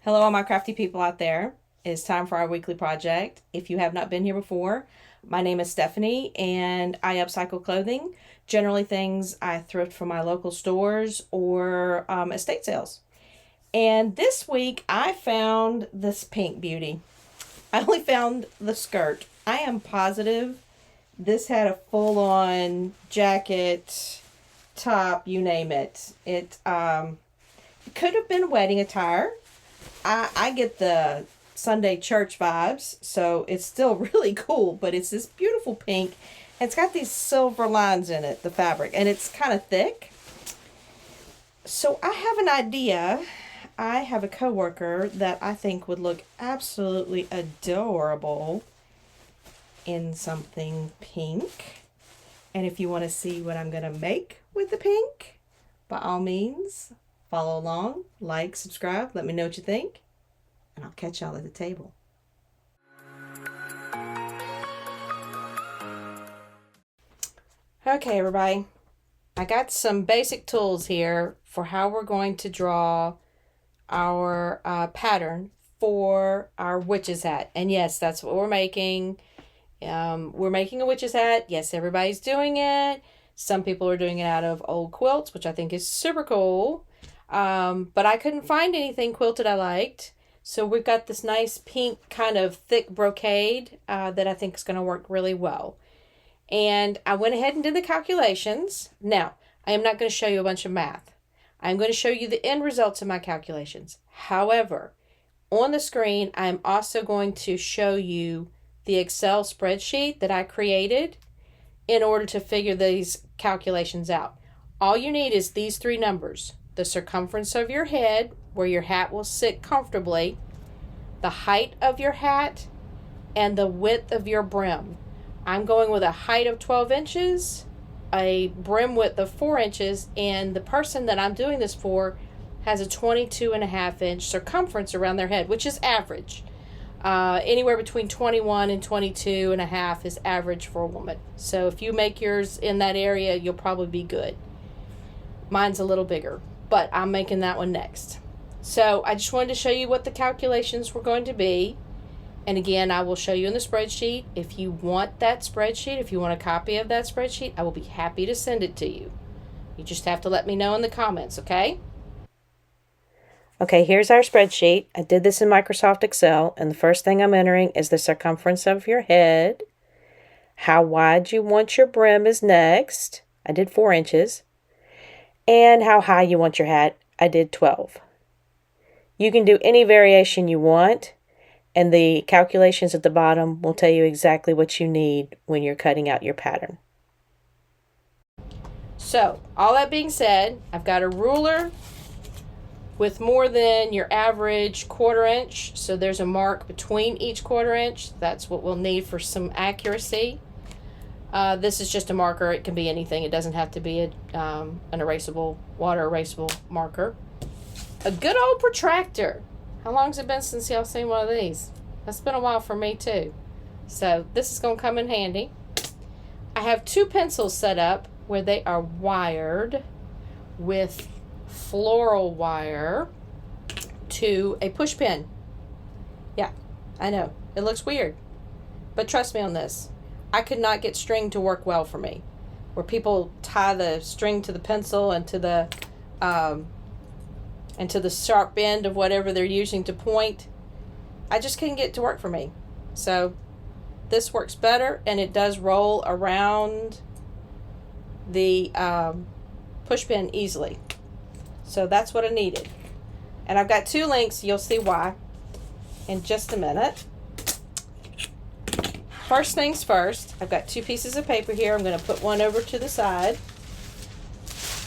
Hello, all my crafty people out there. It's time for our weekly project. If you have not been here before, my name is Stephanie and I upcycle clothing, generally things I thrift from my local stores or estate sales. And this week I found this pink beauty. I only found the skirt. I am positive this had a full-on jacket, top, you name it. It could have been wedding attire. I get the Sunday church vibes, so it's still really cool, but it's this beautiful pink. It's got these silver lines in it, the fabric, and it's kind of thick. So I have an idea. I have a coworker that I think would look absolutely adorable in something pink. And if you want to see what I'm going to make with the pink, by all means, follow along, like, subscribe, let me know what you think, and I'll catch y'all at the table. Okay, everybody. I got some basic tools here for how we're going to draw our pattern for our witch's hat. And yes, that's what we're making. We're making a witch's hat. Yes, everybody's doing it. Some people are doing it out of old quilts, which I think is super cool. But I couldn't find anything quilted I liked. So we've got this nice pink kind of thick brocade that I think is going to work really well. And I went ahead and did the calculations. Now, I am not going to show you a bunch of math. I'm going to show you the end results of my calculations. However, on the screen, I'm also going to show you the Excel spreadsheet that I created in order to figure these calculations out. All you need is these three numbers: the circumference of your head, where your hat will sit comfortably, the height of your hat, and the width of your brim. I'm going with a height of 12 inches, a brim width of 4 inches, and the person that I'm doing this for has a 22.5-inch circumference around their head, which is average. Anywhere between 21 and 22.5 is average for a woman. So if you make yours in that area, you'll probably be good. Mine's a little bigger, but I'm making that one next. So I just wanted to show you what the calculations were going to be. And again, I will show you in the spreadsheet. If you want that spreadsheet, if you want a copy of that spreadsheet, I will be happy to send it to you. You just have to let me know in the comments, okay? Okay, here's our spreadsheet. I did this in Microsoft Excel, and the first thing I'm entering is the circumference of your head. How wide you want your brim is next. I did 4 inches. And how high you want your hat. I did 12. You can do any variation you want, and the calculations at the bottom will tell you exactly what you need when you're cutting out your pattern. So, all that being said, I've got a ruler with more than your average 1/4 inch. So there's a mark between each 1/4 inch. That's what we'll need for some accuracy. This is just a marker. It can be anything. It doesn't have to be an erasable, water erasable marker. A good old protractor. How long's it been since y'all seen one of these? That's been a while for me too. So this is going to come in handy. I have 2 pencils set up where they are wired with floral wire to a push pin. Yeah, I know. It looks weird. But trust me on this. I could not get string to work well for me. Where people tie the string to the pencil and to the sharp end of whatever they're using to point. I just couldn't get it to work for me. So this works better, and it does roll around the push pin easily. So that's what I needed. And I've got 2 links. You'll see why in just a minute. First things first, I've got 2 pieces of paper here. I'm going to put one over to the side.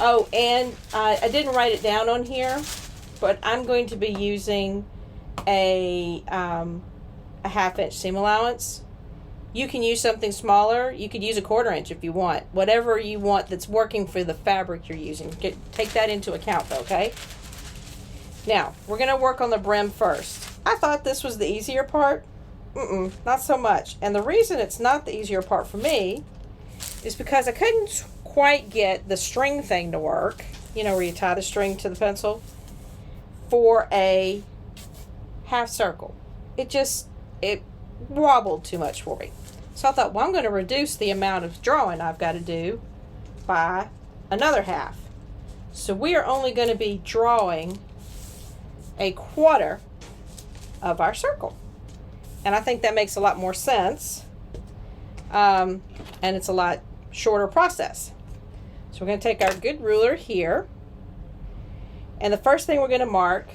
Oh, and I didn't write it down on here, but I'm going to be using a 1/2 inch seam allowance. You can use something smaller. You could use a 1/4 inch if you want. Whatever you want that's working for the fabric you're using. Take that into account though, okay? Now, we're going to work on the brim first. I thought this was the easier part. Not so much. And the reason it's not the easier part for me is because I couldn't quite get the string thing to work. You know, where you tie the string to the pencil for a half circle. It wobbled too much for me. So I thought, well, I'm going to reduce the amount of drawing I've got to do by another half. So we are only going to be drawing a quarter of our circle. And I think that makes a lot more sense. And it's a lot shorter process. So we're going to take our good ruler here. And the first thing we're going to mark,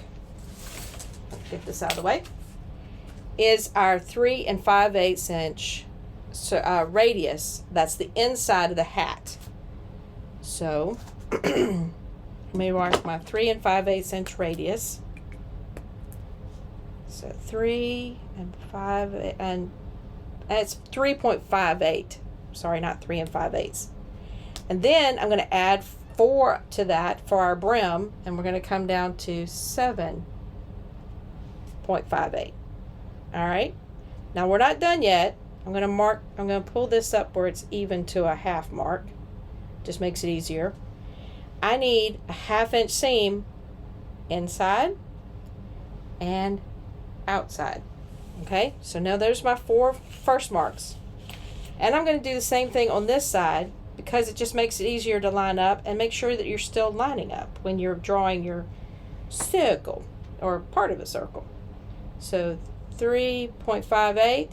get this out of the way, is our 3 5/8 inch radius. That's the inside of the hat. So let me mark my 3 5/8 inch radius. So 3 5, and it's 3.58. Sorry, not 3 5/8. And then I'm going to add 4 to that for our brim, and we're going to come down to 7.58. All right. Now we're not done yet. I'm going to pull this up where it's even to a half mark. Just makes it easier. I need a 1/2 inch seam inside and outside. Okay, so now there's my 4 first marks. And I'm going to do the same thing on this side, because it just makes it easier to line up, and make sure that you're still lining up when you're drawing your circle or part of a circle. So 3.58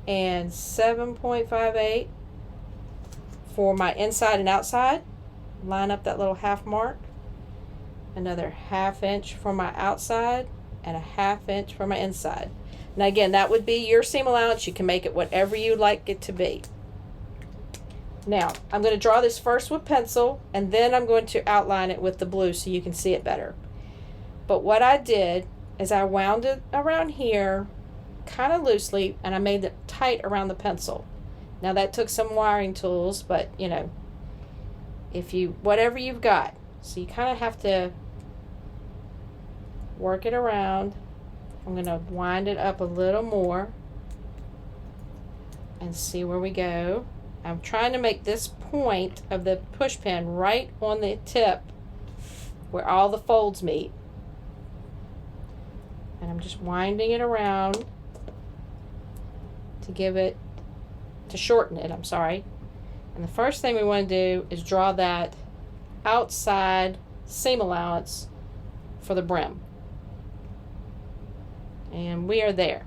and 7.58 for my inside and outside. Line up that little half mark. Another 1/2 inch for my outside and a 1/2 inch for my inside. Now again, that would be your seam allowance. You can make it whatever you like it to be. Now I'm going to draw this first with pencil, and then I'm going to outline it with the blue so you can see it better. But what I did is I wound it around here kind of loosely, and I made it tight around the pencil. Now that took some wiring tools, but you know, whatever you've got. So you kind of have to work it around. I'm going to wind it up a little more and see where we go. I'm trying to make this point of the push pin right on the tip where all the folds meet. And I'm just winding it around to shorten it, I'm sorry. And the first thing we want to do is draw that outside seam allowance for the brim. And we are there.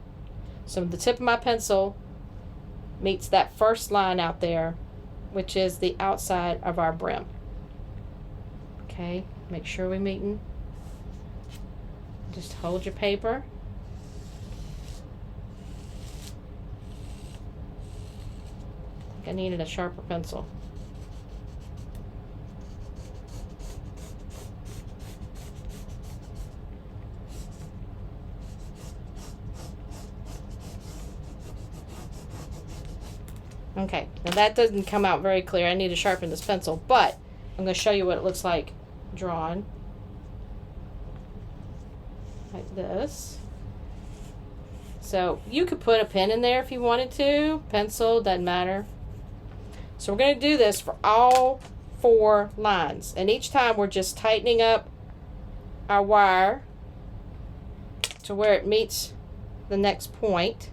So the tip of my pencil meets that first line out there, which is the outside of our brim. Okay, make sure we're meeting. Just hold your paper. I think I needed a sharper pencil. Okay, now that doesn't come out very clear. I need to sharpen this pencil, but I'm going to show you what it looks like drawn. Like this. So you could put a pen in there if you wanted to. Pencil, doesn't matter. So we're going to do this for all 4 lines. And each time we're just tightening up our wire to where it meets the next point.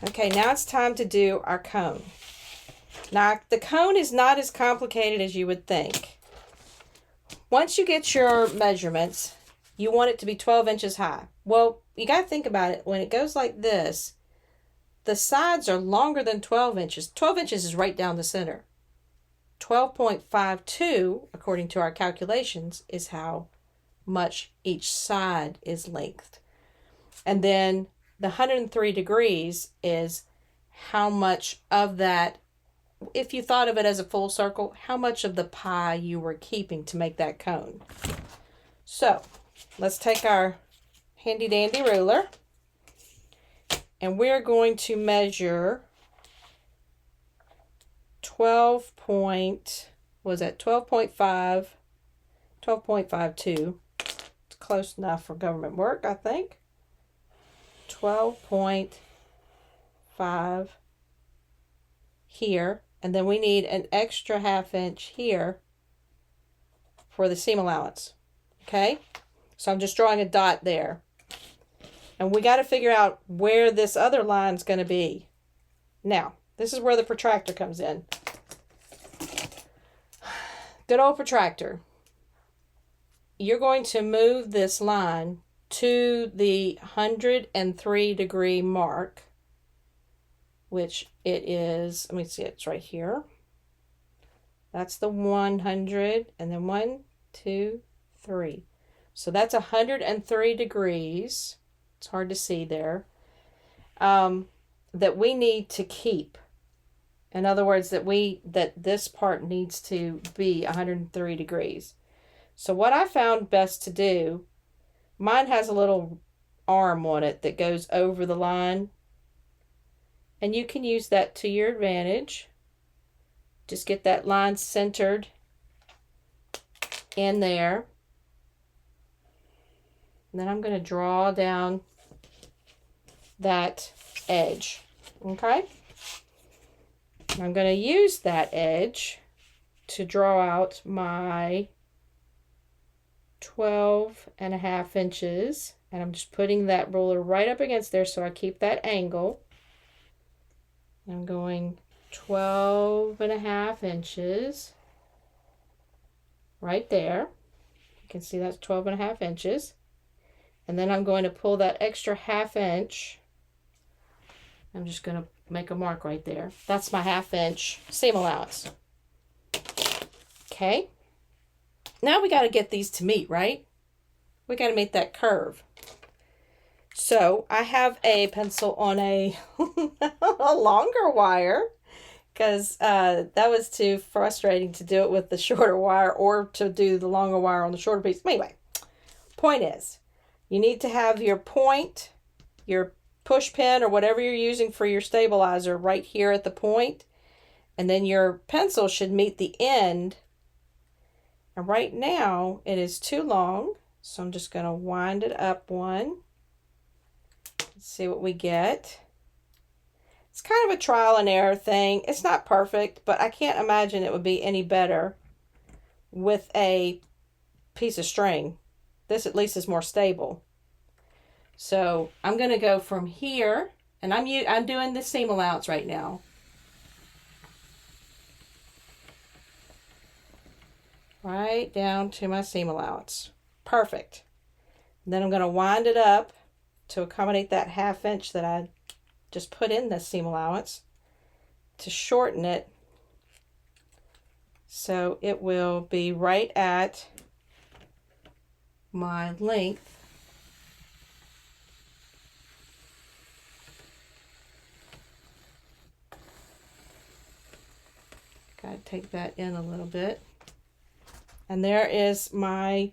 Okay, now it's time to do our cone. Now, the cone is not as complicated as you would think. Once you get your measurements, you want it to be 12 inches high. Well, you got to think about it. When it goes like this, the sides are longer than 12 inches. 12 inches is right down the center. 12.52, according to our calculations, is how much each side is lengthed. And then the 103 degrees is how much of that if you thought of it as a full circle, how much of the pie you were keeping to make that cone. So let's take our handy dandy ruler, and we're going to measure 12.52. It's close enough for government work, I think. 12.5 here, and then we need an extra 1/2 inch here for the seam allowance. Okay, so I'm just drawing a dot there, and we got to figure out where this other line's going to be. Now, this is where the protractor comes in. Good old protractor. You're going to move this line to the 103-degree mark, which it is. Let me see, it's right here. That's the 100, and then 1, 2, 3. So that's 103 degrees. It's hard to see there. That we need to keep. In other words, that this part needs to be 103 degrees. So what I found best to do, mine has a little arm on it that goes over the line, and you can use that to your advantage. Just get that line centered in there. And then I'm going to draw down that edge. Okay? I'm going to use that edge to draw out my 12.5 inches. And I'm just putting that ruler right up against there so I keep that angle. I'm going 12.5 inches right there. You can see that's 12.5 inches. And then I'm going to pull that extra 1/2 inch. I'm just going to make a mark right there. That's my 1/2 inch seam allowance. Okay. Now we got to get these to meet, right? We got to make that curve. So I have a pencil on a, a longer wire, because that was too frustrating to do it with the shorter wire, or to do the longer wire on the shorter piece. Anyway, point is, you need to have your point, your push pin, or whatever you're using for your stabilizer right here at the point, and then your pencil should meet the end. And right now it is too long, so I'm just going to wind it up one. Let's see what we get. It's kind of a trial and error thing. It's not perfect, but I can't imagine it would be any better with a piece of string. This at least is more stable. So I'm going to go from here, and I'm doing the seam allowance right now. Right down to my seam allowance. Perfect. And then I'm going to wind it up to accommodate that 1/2 inch that I just put in the seam allowance, to shorten it so it will be right at my length. Got to take that in a little bit. And there is my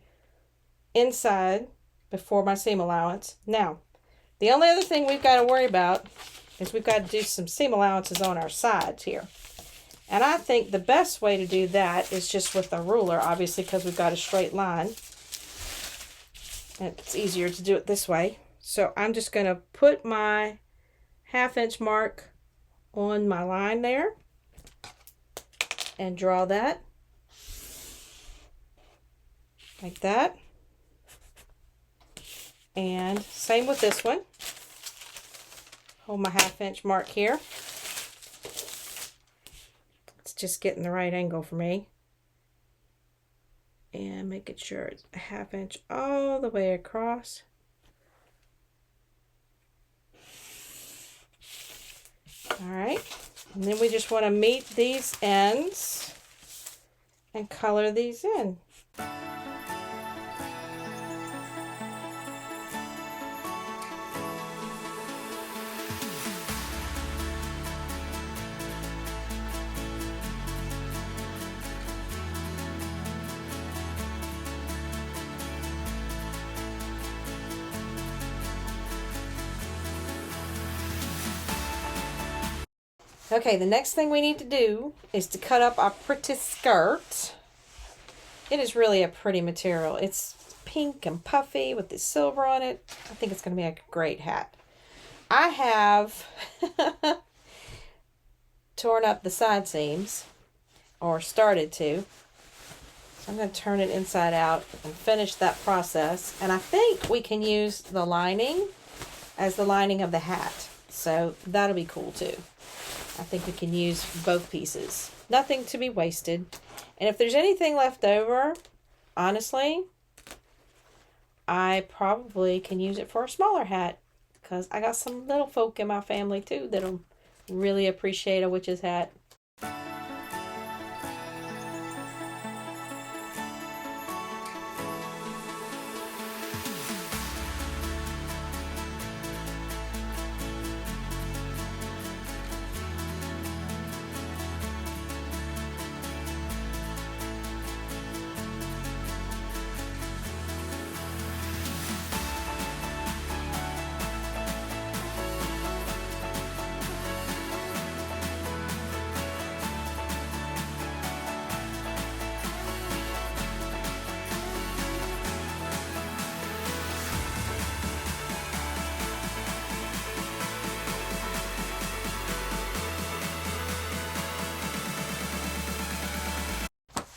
inside before my seam allowance. Now, the only other thing we've got to worry about is we've got to do some seam allowances on our sides here. And I think the best way to do that is just with a ruler, obviously, because we've got a straight line. And it's easier to do it this way. So I'm just going to put my 1/2 inch mark on my line there and draw that like that. And same with this one. Hold my 1/2 inch mark here. It's just getting the right angle for me. And making sure it's a 1/2 inch all the way across. All right. And then we just want to meet these ends and color these in. Okay, the next thing we need to do is to cut up our pretty skirt. It is really a pretty material. It's pink and puffy with the silver on it. I think it's going to be a great hat. I have torn up the side seams, or started to. I'm going to turn it inside out and finish that process. And I think we can use the lining as the lining of the hat. So that'll be cool too. I think we can use both pieces. Nothing to be wasted. And if there's anything left over, honestly, I probably can use it for a smaller hat, because I got some little folk in my family too that'll really appreciate a witch's hat.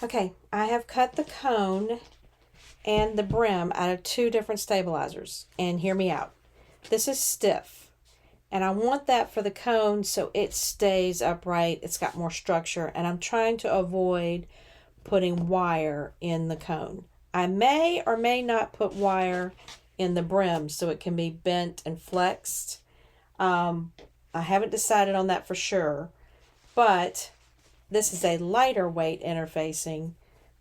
Okay, I have cut the cone and the brim out of 2 different stabilizers. And hear me out. This is stiff. And I want that for the cone so it stays upright. It's got more structure. And I'm trying to avoid putting wire in the cone. I may or may not put wire in the brim so it can be bent and flexed. I haven't decided on that for sure. But this is a lighter weight interfacing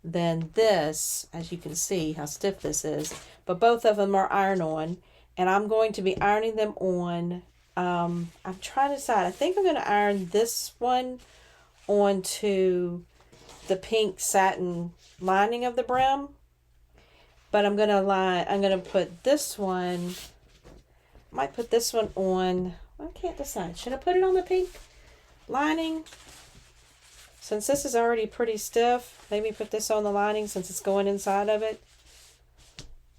than this, as you can see how stiff this is. But both of them are iron-on, and I'm going to be ironing them on. I'm trying to decide. I think I'm going to iron this one onto the pink satin lining of the brim. But I'm going to put this one, might put this one on. I can't decide. Should I put it on the pink lining? Since this is already pretty stiff, maybe put this on the lining since it's going inside of it.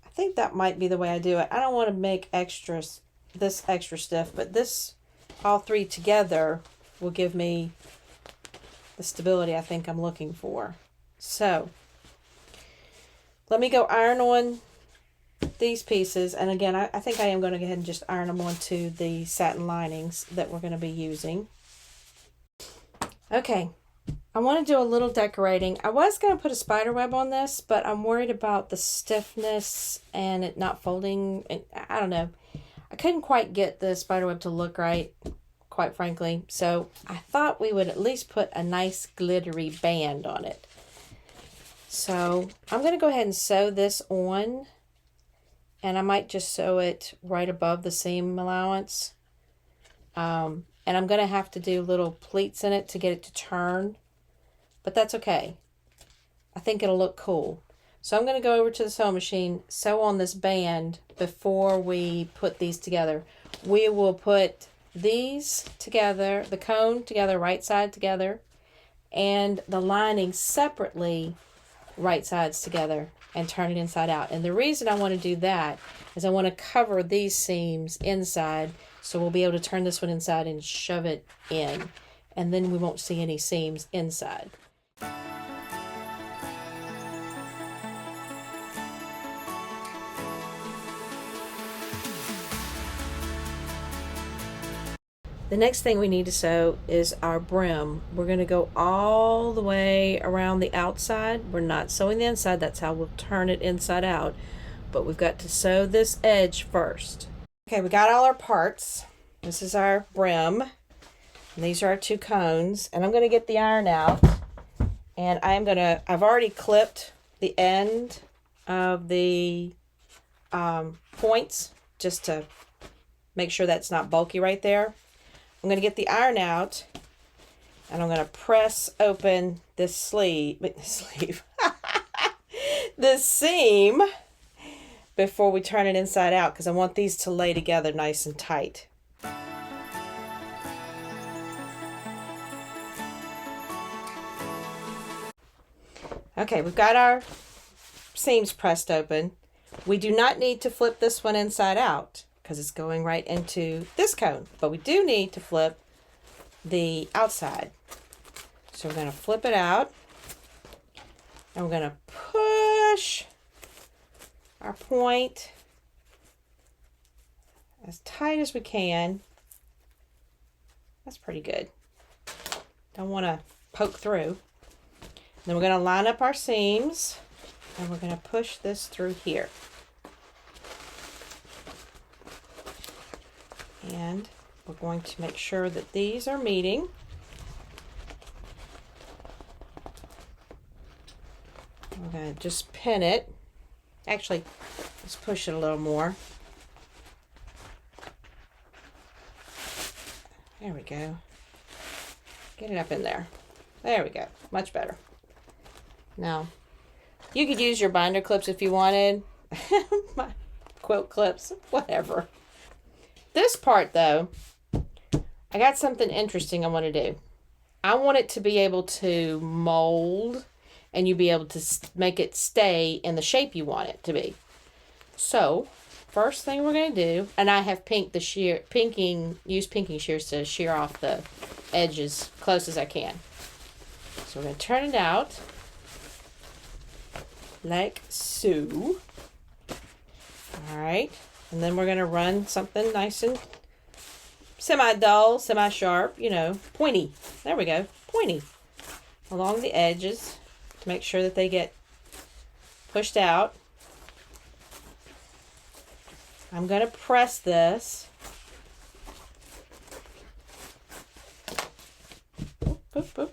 I think that might be the way I do it. I don't want to make this extra stiff, but this, all 3 together, will give me the stability I think I'm looking for. So, let me go iron on these pieces. And again, I think I am going to go ahead and just iron them onto the satin linings that we're going to be using. Okay. I want to do a little decorating. I was going to put a spider web on this, but I'm worried about the stiffness and it not folding. I don't know. I couldn't quite get the spider web to look right, quite frankly. So I thought we would at least put a nice glittery band on it. So I'm going to go ahead and sew this on. And I might just sew it right above the seam allowance. And I'm going to have to do little pleats in it to get it to turn. But that's okay. I think it'll look cool. So I'm going to go over to the sewing machine, sew on this band before we put these together. We will put these together, the cone together, right side together, and the lining separately, right sides together, and turn it inside out. And the reason I want to do that is I want to cover these seams inside, so we'll be able to turn this one inside and shove it in. And then we won't see any seams inside. The next thing we need to sew is our brim. We're going to go all the way around the outside. We're not sewing the inside. That's how we'll turn it inside out. But we've got to sew this edge first. Okay, we got all our parts. This is our brim. And these are our 2 cones. And I'm going to get the iron out. And I've already clipped the end of the points just to make sure that's not bulky right there. I'm going to get the iron out, and I'm going to press open this this seam before we turn it inside out, because I want these to lay together nice and tight. Okay, we've got our seams pressed open. We do not need to flip this one inside out because it's going right into this cone, but we do need to flip the outside. So we're going to flip it out, and we're going to push our point as tight as we can. That's pretty good. Don't want to poke through. Then we're going to line up our seams, and we're going to push this through here. And we're going to make sure that these are meeting. We're going to just pin it. Actually, let's push it a little more. There we go. Get it up in there. There we go. Much better. Now, you could use your binder clips if you wanted. My quilt clips, whatever. This part, though, I got something interesting I want to do. I want it to be able to mold, and you be able to make it stay in the shape you want it to be. So, first thing we're going to do, and I have used pinking shears to shear off the edges close as I can. So we're going to turn it out like so. Alright, and then we're going to run something nice and semi-dull, semi-sharp, you know, pointy. There we go, pointy. Along the edges to make sure that they get pushed out. I'm going to press this. Boop, boop, boop.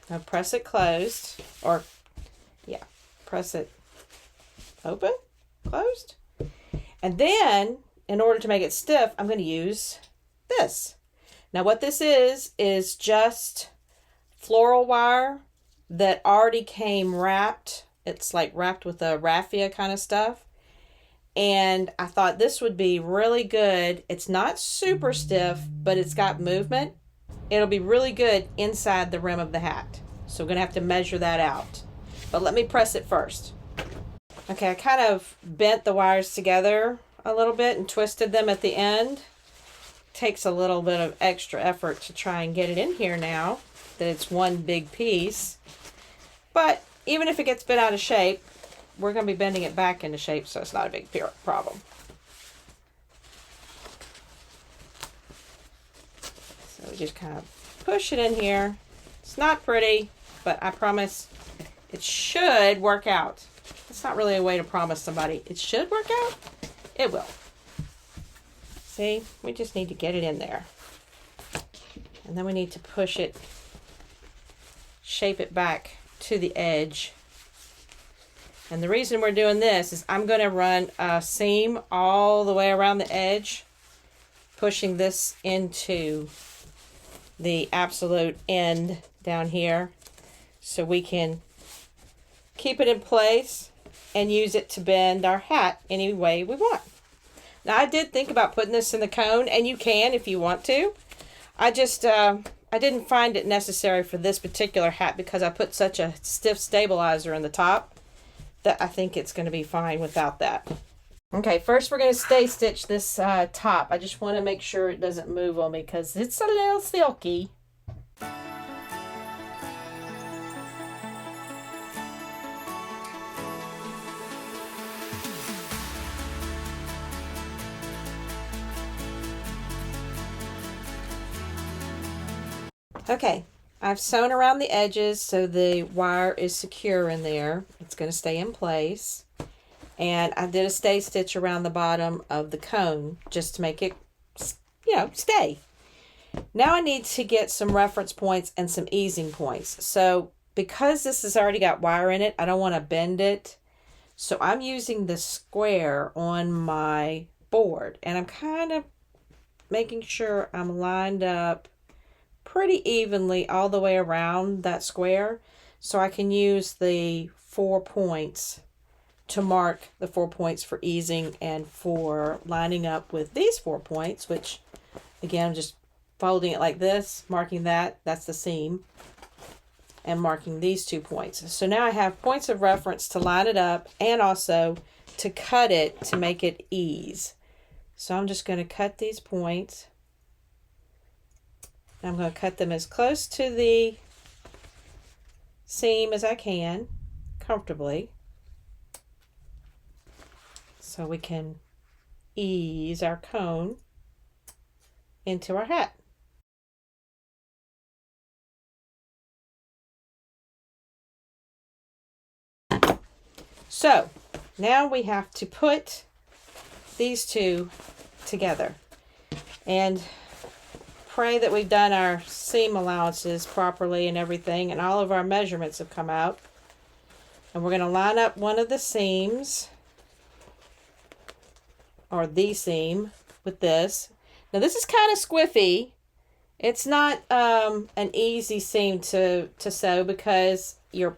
Now press it closed, or yeah, press it open, closed. And then, in order to make it stiff, I'm going to use this. Now what this is just floral wire that already came wrapped. It's like wrapped with a raffia kind of stuff. And I thought this would be really good. It's not super stiff, but it's got movement. It'll be really good inside the rim of the hat. So we're going to have to measure that out. But let me press it first. Okay, I kind of bent the wires together a little bit and twisted them at the end. Takes a little bit of extra effort to try and get it in here now that it's one big piece. But even if it gets bent out of shape, we're going to be bending it back into shape, so it's not a big problem. So we just kind of push it in here. It's not pretty, but I promise it should work out. It's not really a way to promise somebody it should work out. It will. See, we just need to get it in there. And then we need to push it, shape it back to the edge. And the reason we're doing this is I'm going to run a seam all the way around the edge, pushing this into the absolute end down here so we can keep it in place and use it to bend our hat any way we want. Now I did think about putting this in the cone, and you can if you want to. I just I didn't find it necessary for this particular hat because I put such a stiff stabilizer in the top that I think it's going to be fine without that. Okay, first we're going to stay stitch this top. I just want to make sure it doesn't move on me because it's a little silky. Okay, I've sewn around the edges so the wire is secure in there. It's going to stay in place. And I did a stay stitch around the bottom of the cone just to make it, you know, stay. Now I need to get some reference points and some easing points. So because this has already got wire in it, I don't want to bend it. So I'm using the square on my board. And I'm kind of making sure I'm lined up pretty evenly all the way around that square, so I can use the 4 points to mark the 4 points for easing and for lining up with these 4 points, which again I'm just folding it like this, marking that, that's the seam. and marking these 2 points. So now I have points of reference to line it up and also to cut it to make it ease. So I'm just going to cut these points. I'm going to cut them as close to the seam as I can, comfortably, so we can ease our cone into our hat. So now we have to put these two together and pray that we've done our seam allowances properly and everything, and all of our measurements have come out. And we're going to line up one of the seams, or the seam, with this. Now this is kind of squiffy. It's not an easy seam to sew because you're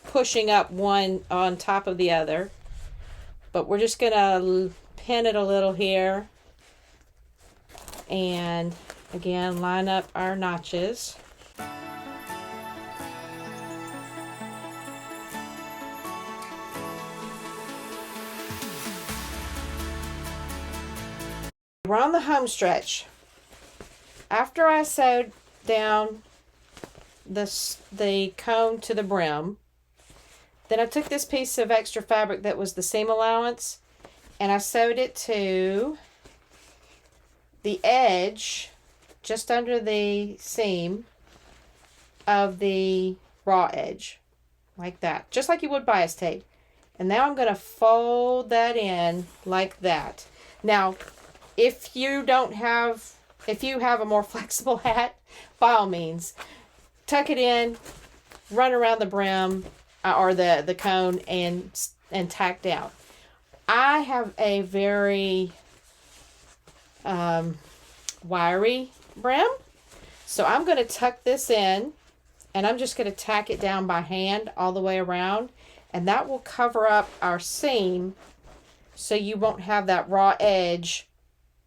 pushing up one on top of the other. But we're just going to pin it a little here. And again, line up our notches. We're on the home stretch. After I sewed down the cone to the brim, then I took this piece of extra fabric that was the seam allowance and I sewed it to the edge, just under the seam of the raw edge, like that, just like you would bias tape. And now I'm going to fold that in like that. Now, if you have a more flexible hat, by all means, tuck it in, run around the brim or the cone and tack down. I have a very wiry brim, so I'm going to tuck this in and I'm just going to tack it down by hand all the way around, and that will cover up our seam so you won't have that raw edge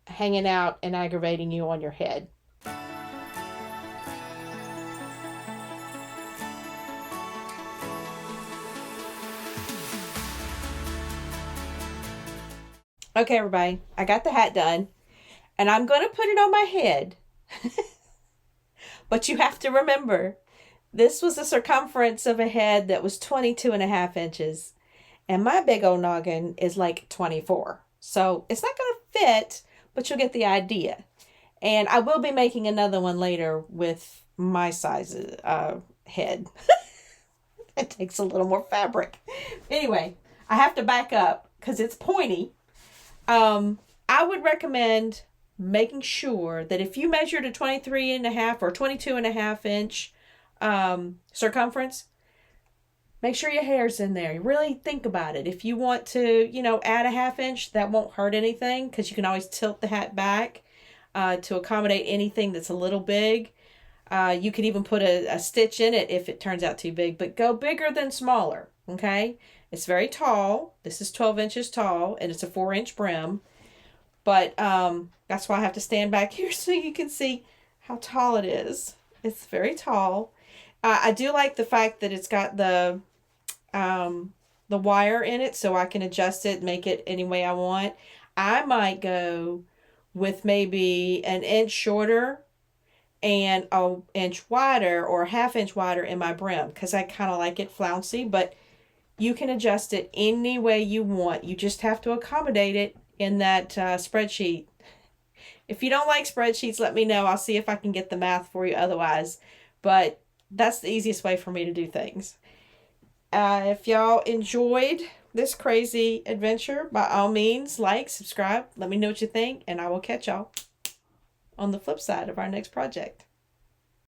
hanging out and aggravating you on your head. Okay, everybody, I got the hat done and I'm going to put it on my head. But you have to remember, this was a circumference of a head that was 22.5 inches. And my big old noggin is like 24. So it's not going to fit, but you'll get the idea. And I will be making another one later with my size head. It takes a little more fabric. Anyway, I have to back up because it's pointy. I would recommend making sure that if you measured a 23.5 or 22.5 inch circumference, make sure your hair's in there. Really think about it. If you want to, add a 1/2 inch, that won't hurt anything because you can always tilt the hat back to accommodate anything that's a little big. You could even put a stitch in it if it turns out too big, but go bigger than smaller, okay? It's very tall. This is 12 inches tall, and it's a 4-inch brim. But that's why I have to stand back here so you can see how tall it is. It's very tall. I do like the fact that it's got the wire in it so I can adjust it, make it any way I want. I might go with maybe 1 inch shorter and 1 inch wider or 1/2 inch wider in my brim because I kind of like it flouncy, but you can adjust it any way you want. You just have to accommodate it in that spreadsheet. If you don't like spreadsheets, let me know. I'll see if I can get the math for you otherwise. But that's the easiest way for me to do things. If y'all enjoyed this crazy adventure, by all means, like, subscribe, let me know what you think, and I will catch y'all on the flip side of our next project.